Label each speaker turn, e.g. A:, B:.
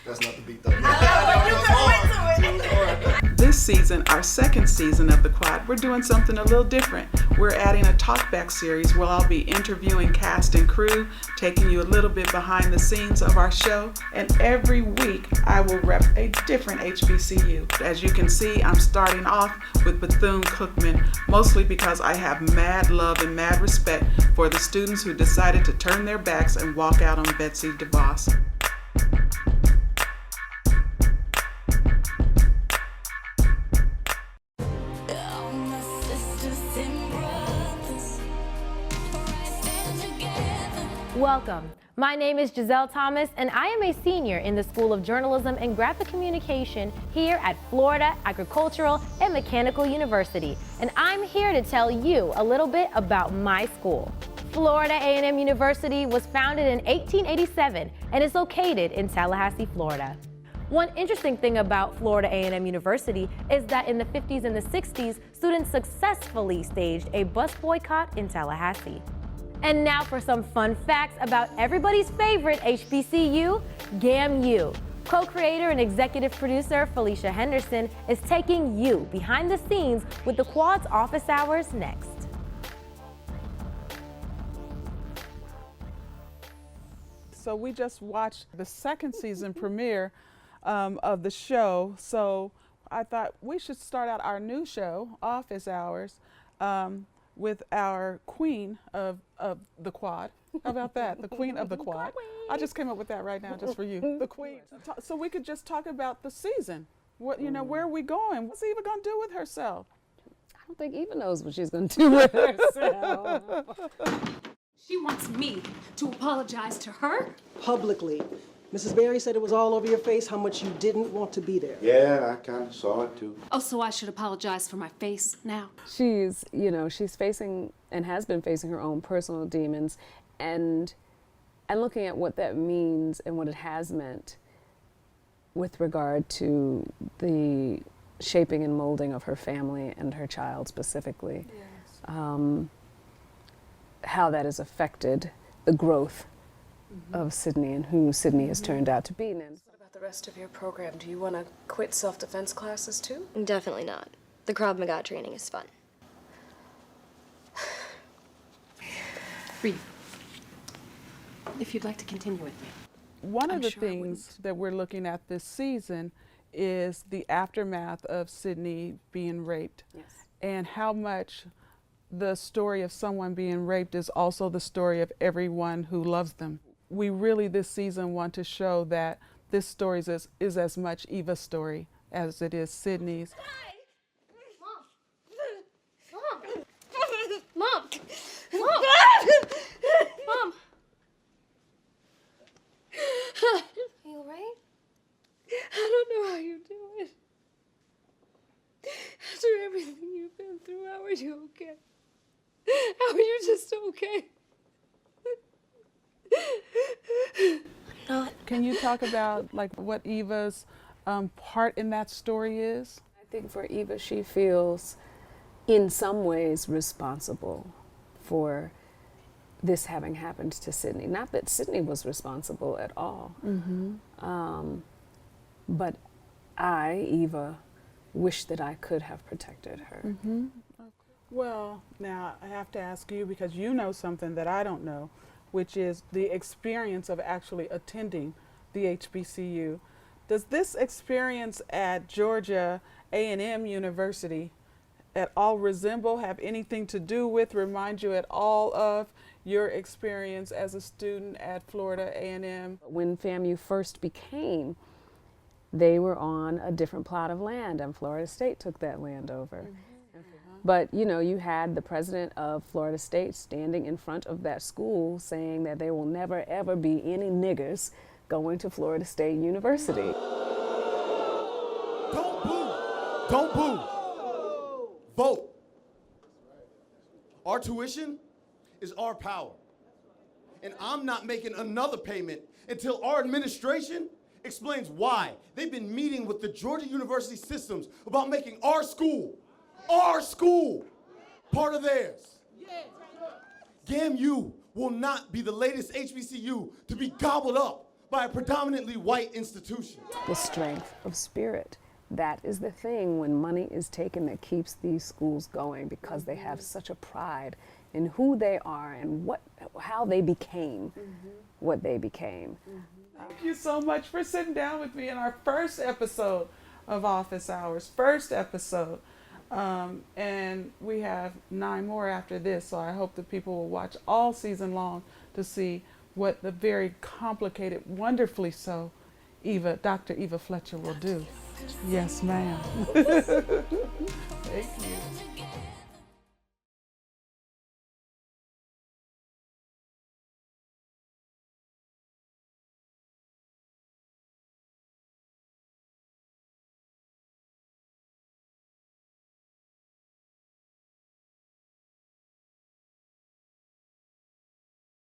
A: That's not the beat though.
B: This season, our second season of the Quad, we're doing something a little different. We're adding a talkback series where I'll be interviewing cast and crew, taking you a little bit behind the scenes of our show, and every week I will rep a different HBCU. As you can see, I'm starting off with Bethune-Cookman, mostly because I have mad love and mad respect for the students who decided to turn their backs and walk out on Betsy DeVos.
C: Welcome. My name is Giselle Thomas, and I am a senior in the School of Journalism and Graphic Communication here at Florida Agricultural and Mechanical University, and I'm here to tell you a little bit about my school. Florida A&M University was founded in 1887 and is located in Tallahassee, Florida. One interesting thing about Florida A&M University is that in the 50s and the 60s, students successfully staged a bus boycott in Tallahassee. And now for some fun facts about everybody's favorite HBCU, GAMU. Co-creator and executive producer Felicia Henderson is taking you behind the scenes with the Quad's office hours next.
B: So we just watched the second season premiere of the show, so I thought we should start out our new show, Office Hours, with our queen of the Quad. How about that? The queen of the Quad. I just came up with that right now just for you. The queen. So we could just talk about the season. What, you know, where are we going? What's Eva going to do with herself?
D: I don't think Eva knows what she's going to do with herself.
E: She wants me to apologize to her?
F: Publicly. Mrs. Berry said it was all over your face how much you didn't want to be there.
G: Yeah, I kind of saw it too.
E: Oh, so I should apologize for my face now?
D: She's, she's facing and has been facing her own personal demons, and looking at what that means and what it has meant with regard to the shaping and molding of her family and her child specifically. Yes. How that has affected the growth of Sydney and who Sydney has turned out to be.
H: What about the rest of your program? Do you want to quit self-defense classes too?
I: Definitely not. The Krav Maga training is fun.
E: Reed, if you'd like to continue with me.
B: One of the things that we're looking at this season is the aftermath of Sydney being raped.
D: Yes.
B: And how much the story of someone being raped is also the story of everyone who loves them. We really this season want to show that this story is as much Eva's story as it is Sydney's.
I: Mom! Are you alright?
H: I don't know how you do it. After everything you've been through, how are you okay? How are you just okay?
I: I'm not.
B: Can you talk about like what Eva's part in that story is?
D: I think for Eva, she feels in some ways responsible for this having happened to Sydney. Not that Sydney was responsible at all, but I, Eva, wish that I could have protected her.
B: Okay. Well, now I have to ask you because you know something that I don't know, which is the experience of actually attending the HBCU. Does this experience at Georgia A&M University at all resemble, have anything to do with, remind you at all of your experience as a student at Florida A&M?
D: When FAMU first became, they were on a different plot of land, and Florida State took that land over. But you had the president of Florida State standing in front of that school saying that there will never ever be any niggers going to Florida State University.
A: Don't boo! Don't boo! Vote! Our tuition is our power. And I'm not making another payment until our administration explains why. They've been meeting with the Georgia University systems about making our school, part of theirs. GAMU will not be the latest HBCU to be gobbled up by a predominantly white institution.
D: The strength of spirit. That is the thing when money is taken that keeps these schools going, because they have such a pride in who they are and how they became what they became.
B: Thank you so much for sitting down with me in our first episode of Office Hours. First episode. And we have 9 more after this, so I hope that people will watch all season long to see what the very complicated, wonderfully so, Dr. Eva Fletcher will do. Yes, ma'am. Thank you.